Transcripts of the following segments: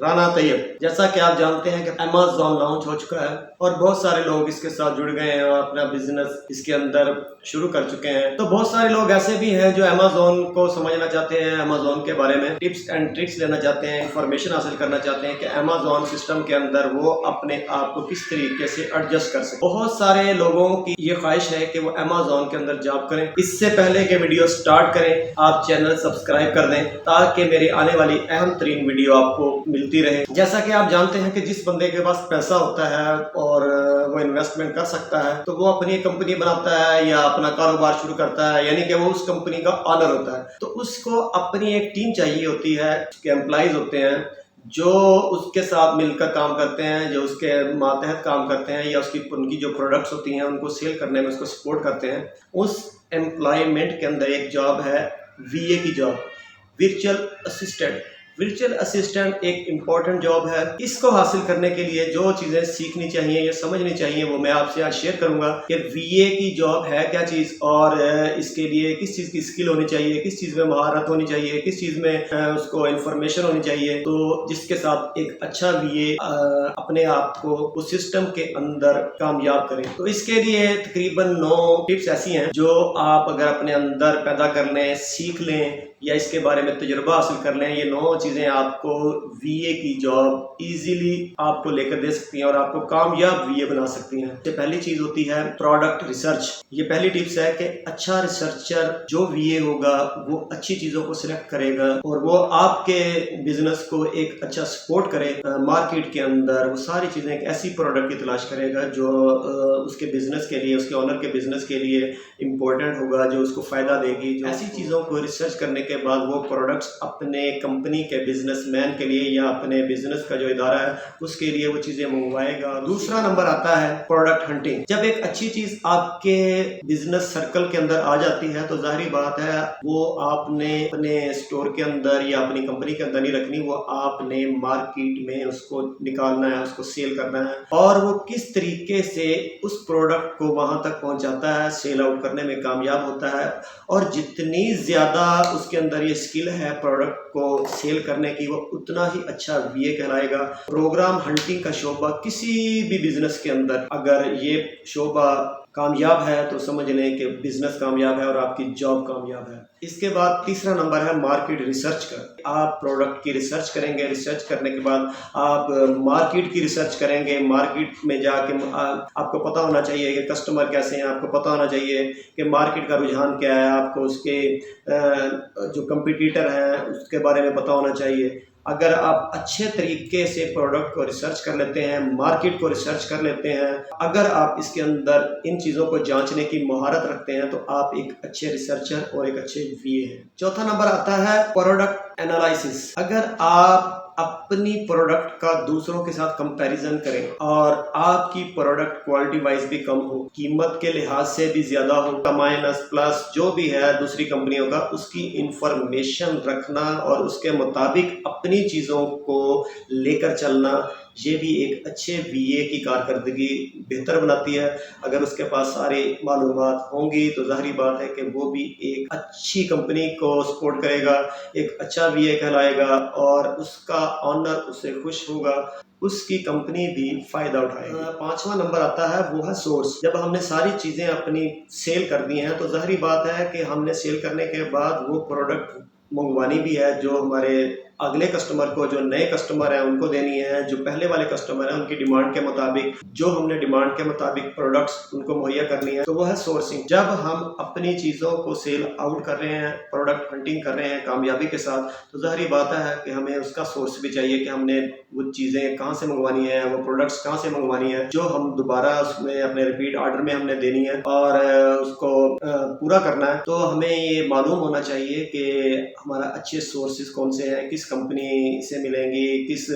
رانا طیب، جیسا کہ آپ جانتے ہیں کہ Amazon لانچ ہو چکا ہے اور بہت سارے لوگ اس کے ساتھ جڑ گئے ہیں اور اپنا بزنس اس کے اندر شروع کر چکے ہیں. تو بہت سارے لوگ ایسے بھی ہیں جو Amazon کو سمجھنا چاہتے ہیں، Amazon کے بارے میں ٹپس اینڈ ٹرکس لینا چاہتے ہیں، انفارمیشن حاصل کرنا چاہتے ہیں کہ Amazon سسٹم کے اندر وہ اپنے آپ کو کس طریقے سے ایڈجسٹ کر سکتے. بہت سارے لوگوں کی یہ خواہش ہے کہ وہ Amazon کے اندر جاب کریں. اس سے پہلے کہ ویڈیو سٹارٹ کریں، آپ چینل سبسکرائب کر دیں تاکہ میری آنے والی اہم ترین ویڈیو آپ کو ملتی رہے. جیسا کہ آپ جانتے ہیں کہ جس بندے کے پاس پیسہ ہوتا ہے اور وہ انویسٹمنٹ کر سکتا ہے تو وہ اپنی کمپنی بناتا ہے یا اپنا کاروبار شروع کرتا ہے، یعنی کہ وہ اس کمپنی کا آنر ہوتا ہے. تو اس کو اپنی ایک ٹیم چاہیے ہوتی ہے، اس کے امپلائیز ہوتے ہیں جو اس کے ساتھ مل کر کام کرتے ہیں، جو اس کے ماتحت کام کرتے ہیں یا ان کی جو پروڈکٹس ہوتی ہیں ان کو سیل کرنے میں اس کو سپورٹ کرتے ہیں. اس امپلائمنٹ کے اندر ایک جاب ہے وی اے کی job, virtual assistant. Virtual assistant ایک امپورٹنٹ جاب ہے. اس کو حاصل کرنے کے لیے جو چیزیں سیکھنی چاہیے یا سمجھنی چاہیے وہ میں آپ سے آج شیئر کروں گا کہ وی اے کی جاب ہے کیا چیز اور اس کے لیے کس چیز کی اسکل ہونی چاہیے، کس چیز میں مہارت ہونی چاہیے، کس چیز میں اس کو انفارمیشن ہونی چاہیے، تو جس کے ساتھ ایک اچھا وی اے اپنے آپ کو اس سسٹم کے اندر کامیاب کرے. تو اس کے لیے تقریباً 9 ٹپس ایسی ہیں جو آپ اگر اپنے اندر پیدا کر لیں، سیکھ لیں یا اس کے بارے میں تجربہ حاصل کر لیں، یہ 9 چیزیں آپ کو وی اے کی جاب ایزیلی آپ کو لے کر دے سکتی ہیں اور آپ کو کامیاب وی اے بنا سکتی ہیں. پہلی چیز ہوتی ہے پروڈکٹ ریسرچ. یہ پہلی ٹپس ہے کہ اچھا ریسرچر جو وی اے ہوگا وہ اچھی چیزوں کو سلیکٹ کرے گا اور وہ آپ کے بزنس کو ایک اچھا سپورٹ کرے. مارکیٹ کے اندر وہ ساری چیزیں ایک ایسی پروڈکٹ کی تلاش کرے گا جو اس کے بزنس کے لیے، اس کے آنر کے بزنس کے لیے امپورٹنٹ ہوگا، جو اس کو فائدہ دے گی. ایسی چیزوں کو ریسرچ کرنے کے بعد وہ پروڈکٹس اپنے کمپنی کے بزنس مین کے لیے یا اپنے بزنس کا جو ادارہ ہے اس کے لیے وہ چیزیں منگوائے گا. دوسرا نمبر آتا ہے پروڈکٹ ہنٹنگ. جب ایک اچھی چیز آپ کے بزنس سرکل کے اندر آ جاتی ہے تو ظاہری بات ہے وہ آپ نے اپنے اسٹور کے اندر یا اپنی کمپنی کے اندر نہیں رکھنی، وہ آپ نے مارکیٹ میں اس کو نکالنا ہے، اس کو سیل کرنا ہے. اور وہ کس طریقے سے اس پروڈکٹ کو وہاں تک پہنچاتا ہے، سیل آؤٹ کرنے میں کامیاب ہوتا ہے. اور جتنی زیادہ اس کے اندر یہ اسکل ہے پروڈکٹ کو سیل کرنے کی، وہ اتنا ہی اچھا وی اے کہلائے گا. پروگرام ہنٹنگ کا شعبہ کسی بھی بزنس کے اندر اگر یہ شعبہ کامیاب ہے تو سمجھ لیں کہ بزنس کامیاب ہے اور آپ کی جاب کامیاب ہے. اس کے بعد تیسرا نمبر ہے مارکیٹ ریسرچ کا. آپ پروڈکٹ کی ریسرچ کریں گے، ریسرچ کرنے کے بعد آپ مارکیٹ کی ریسرچ کریں گے. مارکیٹ میں جا کے آپ کو پتہ ہونا چاہیے کہ کسٹمر کیسے ہیں، آپ کو پتہ ہونا چاہیے کہ مارکیٹ کا رجحان کیا ہے، آپ کو اس کے جو کمپیٹیٹر ہیں اس کے بارے میں پتہ ہونا چاہیے. اگر آپ اچھے طریقے سے پروڈکٹ کو ریسرچ کر لیتے ہیں، مارکیٹ کو ریسرچ کر لیتے ہیں، اگر آپ اس کے اندر ان چیزوں کو جانچنے کی مہارت رکھتے ہیں تو آپ ایک اچھے ریسرچر اور ایک اچھے وی اے ہیں. چوتھا نمبر آتا ہے پروڈکٹ انالائسس. اگر آپ اپنی پروڈکٹ کا دوسروں کے ساتھ کمپیریزن کریں اور آپ کی پروڈکٹ کوالٹی وائز بھی کم ہو، قیمت کے لحاظ سے بھی زیادہ ہو، مائنس پلس جو بھی ہے دوسری کمپنیوں کا، اس کی انفارمیشن رکھنا اور اس کے مطابق اپنی چیزوں کو لے کر چلنا، یہ بھی ایک اچھے وی اے کی کارکردگی بہتر بناتی ہے. اگر اس کے پاس ساری معلومات ہوں گی تو ظاہری بات ہے کہ وہ بھی ایک اچھی کمپنی کو سپورٹ کرے گا، ایک اچھا وی اے کہلائے گا اور اس کا آنر اس سے خوش ہوگا، اس کی کمپنی بھی فائدہ اٹھائے گی. پانچواں نمبر آتا ہے وہ ہے سورس. جب ہم نے ساری چیزیں اپنی سیل کر دی ہیں تو ظاہری بات ہے کہ ہم نے سیل کرنے کے بعد وہ پروڈکٹ منگوانی بھی ہے جو ہمارے اگلے کسٹمر کو، جو نئے کسٹمر ہیں ان کو دینی ہے، جو پہلے والے کسٹمر ہیں ان کی ڈیمانڈ کے مطابق، جو ہم نے ڈیمانڈ کے مطابق پروڈکٹس ان کو مہیا کرنی ہے، تو وہ ہے سورسنگ. جب ہم اپنی چیزوں کو سیل آؤٹ کر رہے ہیں، پروڈکٹ ہنٹنگ کر رہے ہیں کامیابی کے ساتھ، تو ظاہری بات ہے کہ ہمیں اس کا سورس بھی چاہیے کہ ہم نے وہ چیزیں کہاں سے منگوانی ہے، وہ پروڈکٹس کہاں سے منگوانی ہے جو ہم دوبارہ اس میں اپنے ریپیٹ آرڈر میں ہم نے دینی ہے اور اس کو پورا کرنا ہے. تو ہمیں یہ معلوم ہونا چاہیے کہ ہمارا اچھے سورسز کون سے ہیں، کس کمپنی سے ملیں گی، کس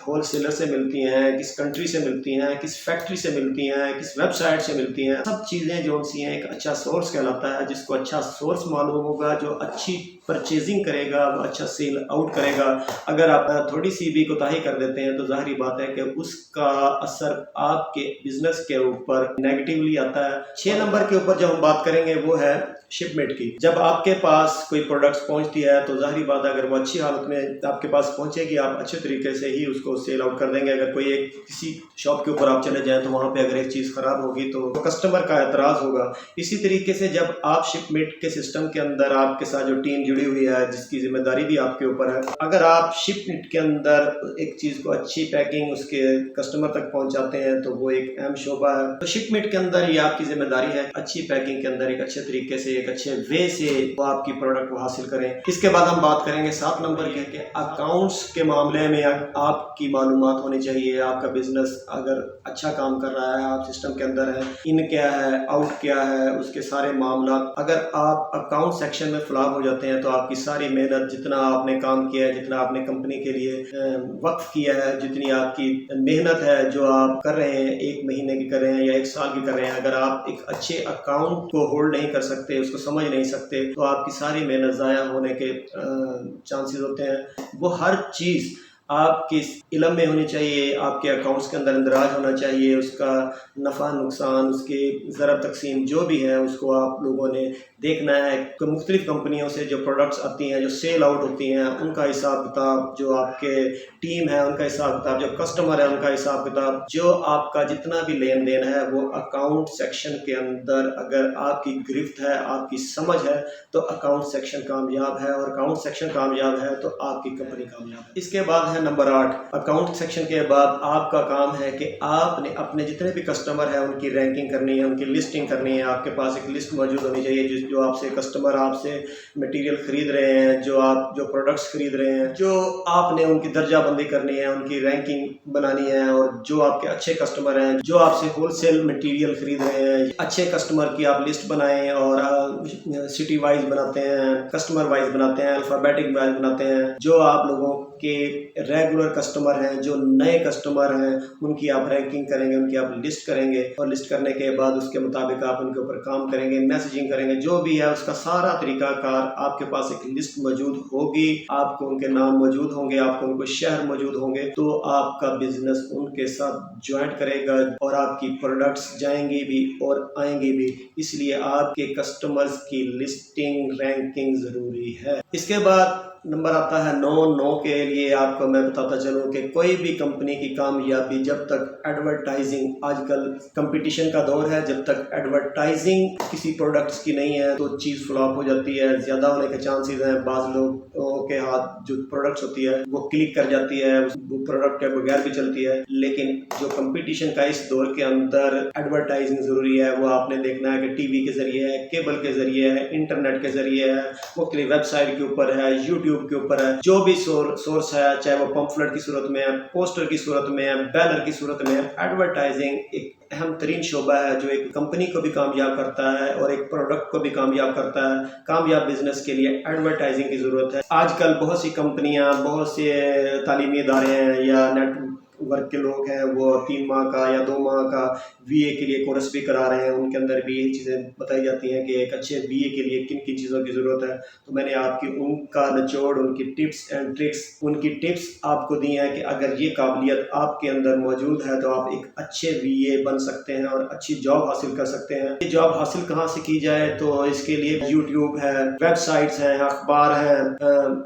ہول سیلر سے ملتی ہیں، کس کنٹری سے ملتی ہیں، کس فیکٹری سے ملتی ہیں، کس ویب سائٹ سے ملتی ہیں. سب چیزیں جو سی ہیں ایک اچھا سورس کہلاتا ہے. جس کو اچھا سورس معلوم ہوگا، جو اچھی پرچیزنگ کرے گا، وہ اچھا سیل آؤٹ کرے گا. اگر آپ تھوڑی سی بھی کوتاہی کر دیتے ہیں تو ظاہری بات ہے کہ اس کا اثر آپ کے بزنس کے اوپر نیگیٹیولی آتا ہے. 6 نمبر کے اوپر جو ہم بات کریں گے وہ ہے شپمنٹ کی. جب آپ کے پاس کوئی پروڈکٹس پہنچتی ہے تو ظاہری بات ہے اگر وہ اچھی حالت میں آپ کے پاس پہنچے گی، آپ اچھے طریقے سے ہی اس کو سیل آؤٹ کر دیں گے۔ اگر کوئی ایک کسی شاپ کے اوپر آپ چلے جائیں تو وہاں پہ اگر ایک چیز خراب ہوگی تو کسٹمر کا اعتراض ہوگا۔ اسی طریقے سے جب آپ شپ میٹ کے سسٹم کے اندر آپ کے ساتھ جو ٹیم جڑی ہوئی ہے، جس کی ذمہ داری بھی آپ کے اوپر ہے، اگر آپ شپ میٹ کے اندر ایک چیز کو اچھی پیکنگ اس کے کسٹمر تک پہنچاتے ہیں تو وہ ایک اہم شعبہ ہے۔ تو شپ میٹ کے اندر یہ آپ کی ذمہ داری ہے اچھی پیکنگ کے اندر ایک اچھے طریقے سے، ایک اچھے وے سے وہ آپ کی پروڈکٹ کو حاصل کریں۔ اس کے بعد ہم بات کریں گے 7 نمبر کی کہ اکاؤنٹس کے معاملے میں آپ کی معلومات ہونی چاہیے۔ آپ کا بزنس اگر اچھا کام کر رہا ہے، آپ سسٹم کے اندر ہے، ان کیا ہے، آؤٹ کیا ہے، اس کے سارے معاملات، اگر آپ اکاؤنٹ سیکشن میں فلاپ ہو جاتے ہیں تو آپ کی ساری محنت، جتنا آپ نے کام کیا ہے، جتنا آپ نے کمپنی کے لیے وقف کیا ہے، جتنی آپ کی محنت ہے جو آپ کر رہے ہیں، 1 مہینے کی کر رہے ہیں یا 1 سال کی کر رہے ہیں، اگر آپ ایک اچھے اکاؤنٹ کو ہولڈ نہیں کر سکتے، اس کو سمجھ نہیں سکتے تو آپ کی ساری محنت ضائع ہونے کے چانسز ہوتے ہیں۔ وہ ہر چیز آپ کے علم میں ہونی چاہیے، آپ کے اکاؤنٹس کے اندر اندراج ہونا چاہیے، اس کا نفع نقصان، اس کے ضرب تقسیم جو بھی ہے اس کو آپ لوگوں نے دیکھنا ہے کہ مختلف کمپنیوں سے جو پروڈکٹس آتی ہیں، جو سیل آؤٹ ہوتی ہیں، ان کا حساب کتاب، جو آپ کے ٹیم ہے ان کا حساب کتاب، جو کسٹمر ہے ان کا حساب کتاب، جو آپ کا جتنا بھی لین دین ہے وہ اکاؤنٹ سیکشن کے اندر اگر آپ کی گرفت ہے، آپ کی سمجھ ہے تو اکاؤنٹ سیکشن کامیاب ہے، اور اکاؤنٹ سیکشن کامیاب ہے تو آپ کی کمپنی کامیاب ہے۔ اس کے بعد ہے نمبر 8، اکاؤنٹ سیکشن کے بعد آپ کا کام ہے کہ آپ نے اپنے جتنے بھی کسٹمر ہیں ان کی رینکنگ کرنی ہے، ان کی لسٹنگ کرنی ہے۔ آپ کے پاس ایک لسٹ موجود ہونی چاہیے جو آپ سے کسٹمر آپ سے مٹیریل خرید رہے ہیں، جو پروڈکٹس خرید رہے ہیں، جو آپ نے ان کی درجہ بندی کرنی ہے، ان کی رینکنگ بنانی ہے، اور جو آپ کے اچھے کسٹمر ہیں جو آپ سے ہول سیل مٹیریل خرید رہے ہیں، اچھے کسٹمر کی آپ لسٹ بنائیں، اور سٹی وائز بناتے ہیں، کسٹمر وائز بناتے ہیں، الفابیٹک وائز بناتے ہیں۔ جو آپ لوگوں کے ریگولر کسٹمر ہیں، جو نئے کسٹمر ہیں، ان کی آپ رینکنگ کریں گے، ان کی آپ لسٹ کریں گے، اور لسٹ کرنے کے بعد اس کے مطابق آپ ان کے اوپر کام کریں گے، میسیجنگ کریں گے، جو بھی ہے اس کا سارا طریقہ کار آپ کے پاس ایک لسٹ موجود ہوگی، آپ کو ان کے نام موجود ہوں گے، آپ کو ان کو شہر موجود ہوں گے، تو آپ کا بزنس ان کے ساتھ جوائنٹ کرے گا اور آپ کی پروڈکٹس جائیں گی بھی اور آئیں گی بھی۔ اس لیے آپ کے کسٹمرز کی لسٹنگ، رینکنگ ضروری ہے۔ اس کے بعد نمبر آتا ہے 9 کے لیے آپ کو میں بتاتا چلوں کہ کوئی بھی کمپنی کی کامیابی جب تک ایڈورٹائزنگ، آج کل کمپٹیشن کا دور ہے، جب تک ایڈورٹائزنگ کسی پروڈکٹس کی نہیں ہے تو چیز فلاپ ہو جاتی ہے، زیادہ ہونے کے چانسز ہیں۔ بعض لوگوں کے ہاتھ جو پروڈکٹس ہوتی ہے وہ کلک کر جاتی ہے، وہ پروڈکٹ کے بغیر بھی چلتی ہے، لیکن جو کمپٹیشن کا اس دور کے اندر ایڈورٹائزنگ ضروری ہے، وہ آپ نے دیکھنا ہے کہ ٹی وی کے ذریعے ہے، کیبل کے ذریعے ہے، انٹرنیٹ کے ذریعے ہے، مختلف ویب سائٹ کے اوپر ہے، یوٹیوب کے اوپر ہے، جو بھی سورس ہے، چاہے وہ پمفلٹ کی صورت میں ہے، پوسٹر کی صورت میں ہے، بینر کی صورت میں ہے، ایڈورٹائزنگ ایک اہم ترین شعبہ ہے جو ایک کمپنی کو بھی کامیاب کرتا ہے اور ایک پروڈکٹ کو بھی کامیاب کرتا ہے۔ کامیاب بزنس کے لیے ایڈورٹائزنگ کی ضرورت ہے۔ آج کل بہت سی کمپنیاں، بہت سے تعلیمی ادارے ہیں یا نیٹ ورک کے لوگ ہیں، وہ 3 ماہ کا یا 2 ماہ کا وی اے کے لیے کورس بھی کرا رہے ہیں، ان کے اندر بھی یہی چیزیں بتائی جاتی ہیں کہ ایک اچھے وی اے کے لیے کن کن چیزوں کی ضرورت ہے۔ تو میں نے آپ کی ان کا نچوڑ، ان کی ٹپس اینڈ ٹرکس، ان کی ٹپس آپ کو دی ہیں کہ اگر یہ قابلیت آپ کے اندر موجود ہے تو آپ ایک اچھے وی اے بن سکتے ہیں اور اچھی جاب حاصل کر سکتے ہیں۔ یہ جاب حاصل کہاں سے کی جائے تو اس کے لیے یوٹیوب ہے، ویب سائٹس ہیں، اخبار ہیں،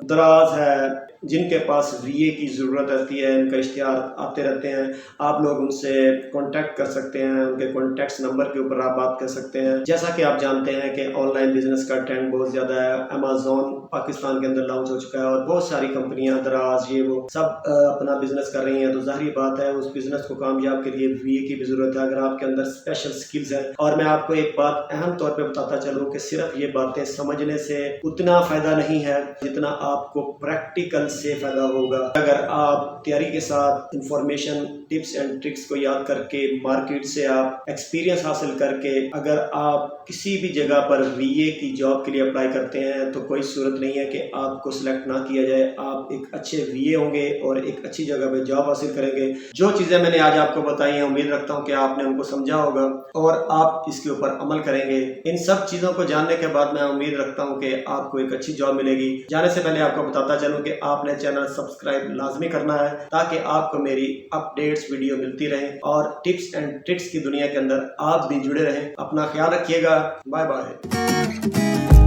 دراز ہے، جن کے پاس وی اے کی ضرورت رہتی ہے، ان کا اشتہار آتے رہتے ہیں، آپ لوگ ان سے کانٹیکٹ کر سکتے ہیں، ان کے کانٹیکٹس نمبر کے اوپر آپ بات کر سکتے ہیں۔ جیسا کہ آپ جانتے ہیں کہ آن لائن بزنس کا ٹرینڈ بہت زیادہ ہے، امیزون پاکستان کے اندر لانچ ہو چکا ہے اور بہت ساری کمپنیاں، دراز، یہ وہ سب اپنا بزنس کر رہی ہیں، تو ظاہری بات ہے اس بزنس کو کامیاب کے لیے وی اے کی بھی ضرورت ہے، اگر آپ کے اندر اسپیشل سکلز ہیں۔ اور میں آپ کو ایک بات اہم طور پہ بتاتا چلوں کہ صرف یہ باتیں سمجھنے سے اتنا فائدہ نہیں ہے جتنا آپ کو پریکٹیکل سے فائدہ ہوگا۔ اگر آپ تیاری کے ساتھ انفارمیشن، ٹپس اینڈ ٹرکس کو یاد کر کے، مارکیٹ سے آپ ایکسپیرینس حاصل کر کے اگر آپ کسی بھی جگہ پر وی اے کی جاب کے لیے اپلائی کرتے ہیں تو کوئی صورت نہیں ہے کہ آپ کو سلیکٹ نہ کیا جائے۔ آپ ایک اچھے وی اے ہوں گے اور ایک اچھی جگہ پہ جاب حاصل کریں گے۔ جو چیزیں میں نے آج آپ کو بتائی ہیں، امید رکھتا ہوں کہ آپ نے ان کو سمجھا ہوگا اور آپ اس کے اوپر عمل کریں گے۔ ان سب چیزوں کو جاننے کے بعد میں امید رکھتا ہوں کہ آپ کو ایک اچھی جاب ملے گی۔ جانے سے پہلے آپ کو بتاتا چلوں کہ آپ نے چینل سبسکرائب لازمی کرنا ہے تاکہ آپ کو میری اپڈیٹس ویڈیو ملتی رہیں اور ٹپس اینڈ ٹرکس کی دنیا کے اندر آپ بھی جڑے رہیں۔ اپنا خیال رکھیے گا۔ Bye bye.